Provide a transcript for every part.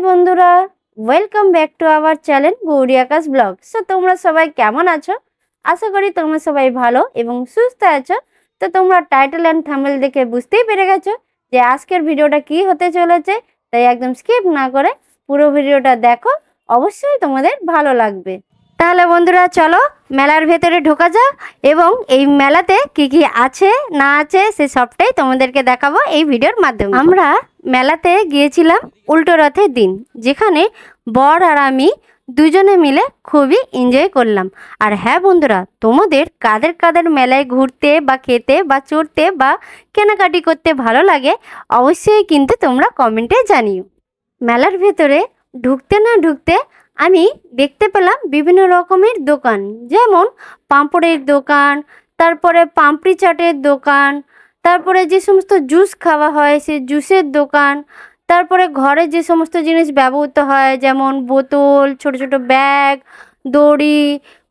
বন্ধুরা, welcome back to our channel Gauri Akash blog. So তোমরা সবাই কেমন আছো? আশা করি তোমরা সবাই ভালো এবং সুস্থ আছো। তো তোমরা টাইটেল অ্যান্ড থাম্বনেল দেখে বুঝতেই পেরে গেছো যে আজকের ভিডিওটা কি হতে চলেছে। তাই একদম স্কিপ না করে পুরো ভিডিওটা দেখো, অবশ্যই তোমাদের ভালো লাগবে। তাহলে বন্ধুরা চলো মেলার ভেতরে ঢোকা যাক এবং এই মেলাতে কি কি আছে না আছে সে সবটাই তোমাদেরকে দেখাবো এই ভিডিওর মাধ্যমে। আমরা মেলাতে গিয়েছিলাম উল্টো রথের দিন, যেখানে বর আর আমি দুজনে মিলে খুবই এনজয় করলাম। আর হ্যাঁ বন্ধুরা, তোমাদের কাদের কাদের মেলায় ঘুরতে বা খেতে বা চড়তে বা কেনাকাটি করতে ভালো লাগে অবশ্যই কিন্তু তোমরা কমেন্টে জানিও। মেলার ভেতরে ঢুকতে না ঢুকতে আমি দেখতে পেলাম বিভিন্ন রকমের দোকান, যেমন পাঁপড়ের দোকান, তারপরে পাঁপড়ি চাটের দোকান, তারপরে যে সমস্ত জুস খাওয়া হয় সে জুসের দোকান, তারপরে ঘরে যে সমস্ত জিনিস ব্যবহৃত হয় যেমন বোতল, ছোট ছোট ব্যাগ, দড়ি,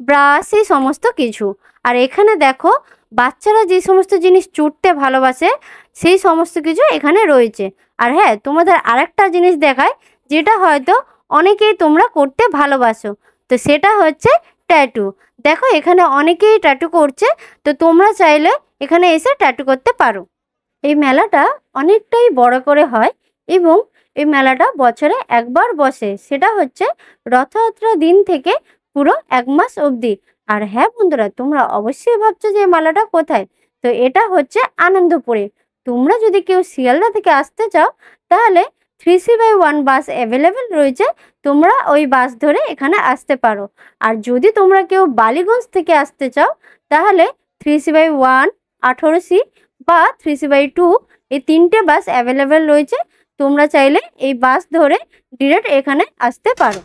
ব্রাশ, এই সমস্ত কিছু। আর এখানে দেখো বাচ্চারা যে সমস্ত জিনিস চুড়তে ভালোবাসে সেই সমস্ত কিছু এখানে রয়েছে। আর হ্যাঁ, তোমাদের আরেকটা জিনিস দেখায় যেটা হয়তো অনেকেই তোমরা করতে ভালোবাসো, তো সেটা হচ্ছে ট্যাটু। দেখো এখানে অনেকেই ট্যাটু করছে, তো তোমরা চাইলে এখানে এসে ট্যাটু করতে পারো। এই মেলাটা অনেকটাই বড় করে হয় এবং এই মেলাটা বছরে একবার বসে, সেটা হচ্ছে রথযাত্রা দিন থেকে পুরো 1 মাস অবধি। আর হ্যাঁ বন্ধুরা, তোমরা অবশ্যই ভাবছো যে এই মেলাটা কোথায়, তো এটা হচ্ছে আনন্দপুরে। তোমরা যদি কেউ শিয়ালদা থেকে আসতে চাও তাহলে 3C/1 বাস অ্যাভেলেবেল রয়েছে, তোমরা ওই বাস ধরে এখানে আসতে পারো। আর যদি তোমরা কেউ বালিগঞ্জ থেকে আসতে চাও তাহলে 3C/1, 18C বা 3C/2 এই 3টে বাস অ্যাভেলেবেল রয়েছে। তোমরা চাইলে এই বাস ধরে ডিরেক্ট এখানে আসতে পারো।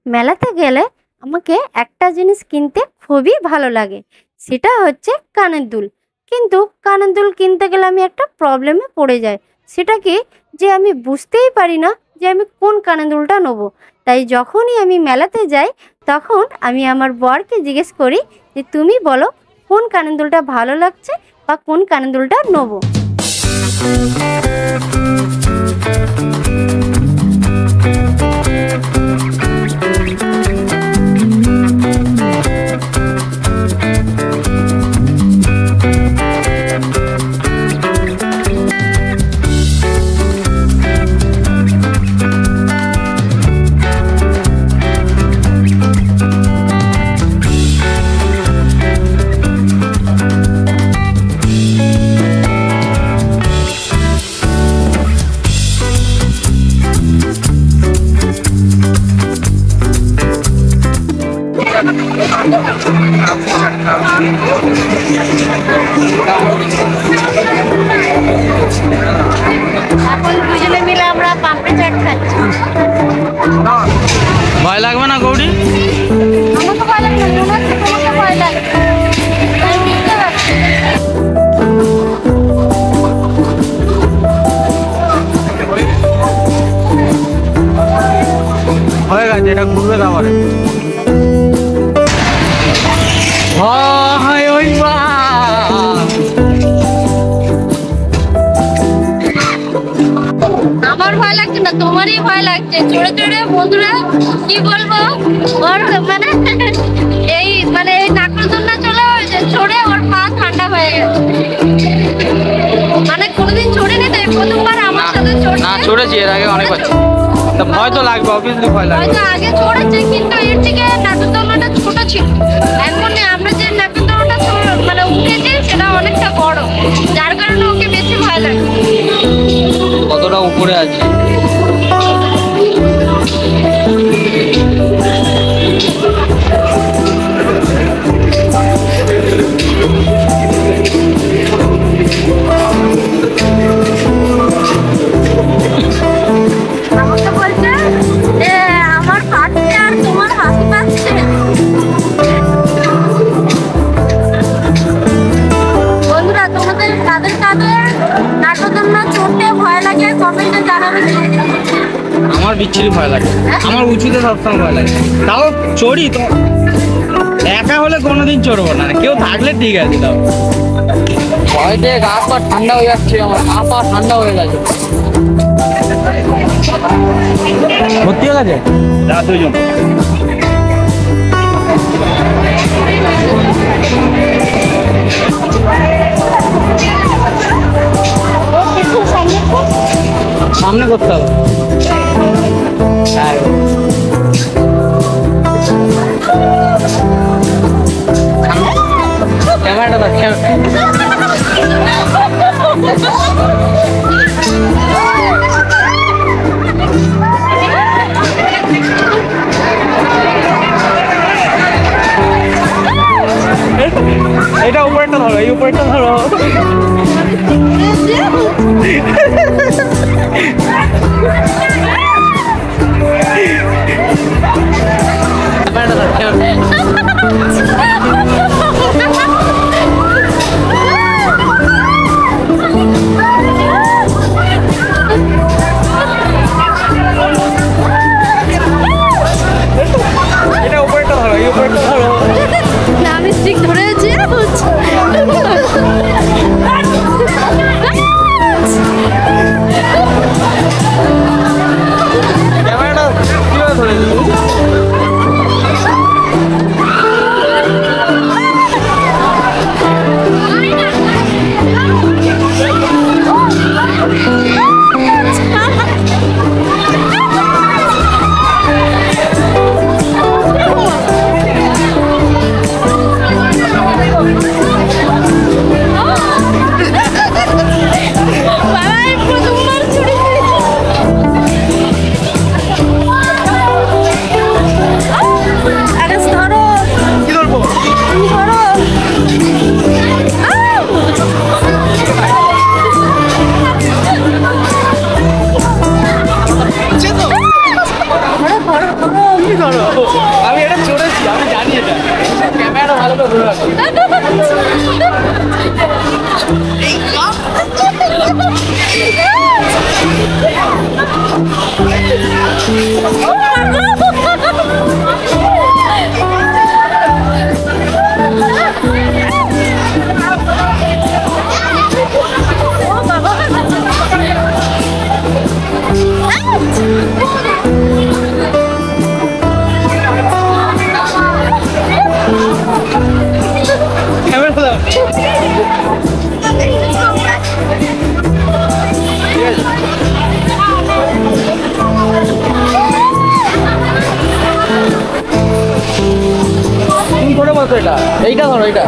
মেলাতে গেলে আমাকে একটা জিনিস কিনতে খুবই ভালো লাগে, সেটা হচ্ছে কানের দুল। কিন্তু কানের দুল কিনতে গেলে আমি একটা প্রবলেমে পড়ে যাই, সেটা কি যে আমি বুঝতেই পারি না যে আমি কোন কানের দুলটা নেবো। তাই যখনই আমি মেলাতে যাই তখন আমি আমার বরকে জিজ্ঞেস করি যে তুমি বলো কোন কানের দুলটা ভালো লাগছে বা কোন কানের দুলটা নেবো। এখন দুজনে মিলে আমরা পাপড়ি চাট খাচ্ছি। ভয় লাগবে না গৌরী? আমাকে ভয় লাগবে না, তোমাকে ভয় লাগবে। হয়ে গেছে, এটা ঘুরবে তারপরে। আমার ভয় লাগছে না, তোমারই ভয় লাগছে। চড়ে চড়ে বন্ধুরা কি বলবো, ওর মানে এই নাকরদোলনা চড়ে ওর পা ঠান্ডা হয়ে গেছে। মানে কোনোদিন চড়িনি, তাই প্রথমবার আমার সাথে চড়ছে। না চড়েছি এর আগে অনেকবার, ভয় তো লাগবে, অবভিয়াসলি ভয় লাগবে। হয়তো আগে চড়েছে, কিন্তু এর থেকে নাকরদোলনাটা ছোট ছিল। এখন আমরা যে নাকরদোলনাটা মানে উঠেছি সেটা অনেকটা বড়, যার কারণে ওকে বেশি ভয় লাগে। কতটা উপরে আছে। আমাকে বলছে যে আমার পাচ্ছে আর তোমার হাসি পাচ্ছে। বন্ধুরা, তোমাদের কাদের কাদের নাকরদোলনা চড়তে ভয় লাগে কমেন্টে জানাবে। আমার বিচ্ছিরি ভয় লাগে, আমার উঁচুতে সবসময় ভয় লাগে। তাও চড়ি তো, একা হলে কোনোদিন চড়বো না, কেউ থাকলে ঠিক আছে। তাও ভয়তে গা পা ঠান্ডা হয়ে যাচ্ছে, আমার গা পা ঠান্ডা হয়ে গেছে। ভর্তি হয়ে গেছে দুজন। সামনে করতে হবে। ক্যামেরাটা এটা উপরেটা ধরো, এই উপরেটা ধরো। এটা উপরেটা ধরো, এই উপরেটা ধরো। না, আমি স্টিক ধরে আছি। ক্যামেরাটা কিভাবে ধরে আমি এটা চড়েছি, আমি জানি এটা। ক্যামেরাটা ভালো করে ধরে রাখো। এইটা ধরো এইটা।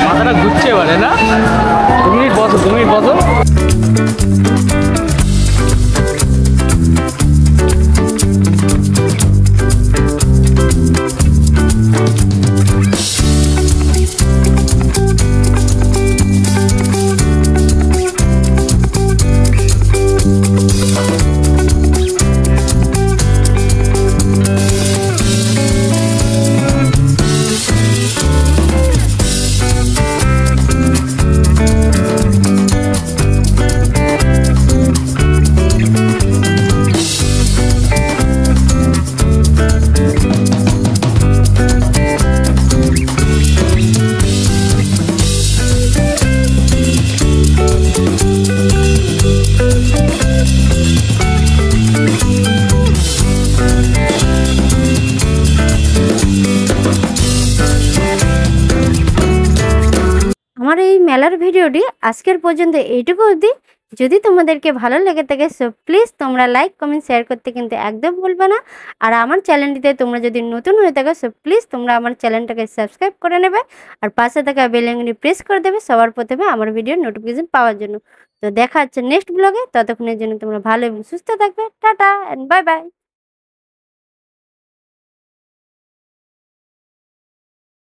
মাথাটা ঘুরছে এবারে না? 2 মিনিট বসো, 2 মিনিট বসো। আমার এই মেলার ভিডিওটি আজকের পর্যন্ত এইটুকু অবধি। যদি তোমাদেরকে ভালো লেগে থাকে সো প্লিজ তোমরা লাইক কমেন্ট শেয়ার করতে কিন্তু একদম ভুলবে না। আর আমার চ্যানেলটিতে তোমরা যদি নতুন হয়ে থাকো সো প্লিজ তোমরা আমার চ্যানেলটাকে সাবস্ক্রাইব করে নেবে আর পাশে থাকা বেল আইকনটি প্রেস করে দেবে সবার প্রথমে আমার ভিডিওর নোটিফিকেশন পাওয়ার জন্য। তো দেখা হচ্ছে নেক্সট ব্লগে, ততক্ষণের জন্য তোমরা ভালো এবং সুস্থ থাকবে। Tata and bye by.